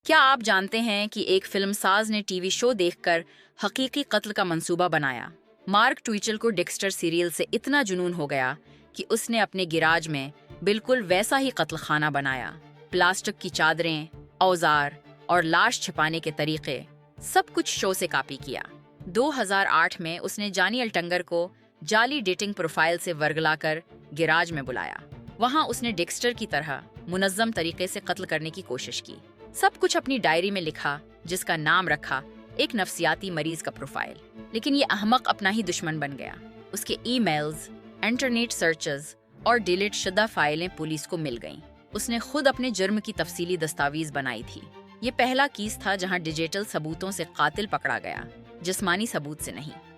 کیا آپ جانتے ہیں کہ ایک فلم ساز نے ٹی وی شو دیکھ کر حقیقی قتل کا منصوبہ بنایا؟ مارک ٹویچل کو ڈیکسٹر سیریل سے اتنا جنون ہو گیا کہ اس نے اپنے گیراج میں بالکل ویسا ہی قتل خانہ بنایا۔ پلاسٹک کی چادریں، اوزار اور لاش چھپانے کے طریقے، سب کچھ شو سے کاپی کیا۔ 2008 میں اس نے جانی الٹنگر کو جعلی ڈیٹنگ پروفائل سے ورگلا کر گیراج میں بلایا۔ وہاں اس نے ڈیکسٹر کی طرح منظم طریقے سے قتل کرنے کی کوشش کی۔ سب کچھ اپنی ڈائری میں لکھا، جس کا نام رکھا ایک نفسیاتی مریض کا پروفائل۔ لیکن یہ احمق اپنا ہی دشمن بن گیا۔ اس کے ای میلز، انٹرنیٹ سرچز اور ڈیلیٹ شدہ فائلیں پولیس کو مل گئیں۔ اس نے خود اپنے جرم کی تفصیلی دستاویز بنائی تھی۔ یہ پہلا کیس تھا جہاں ڈیجیٹل ثبوتوں سے قاتل پکڑا گیا، جسمانی ثبوت سے نہیں۔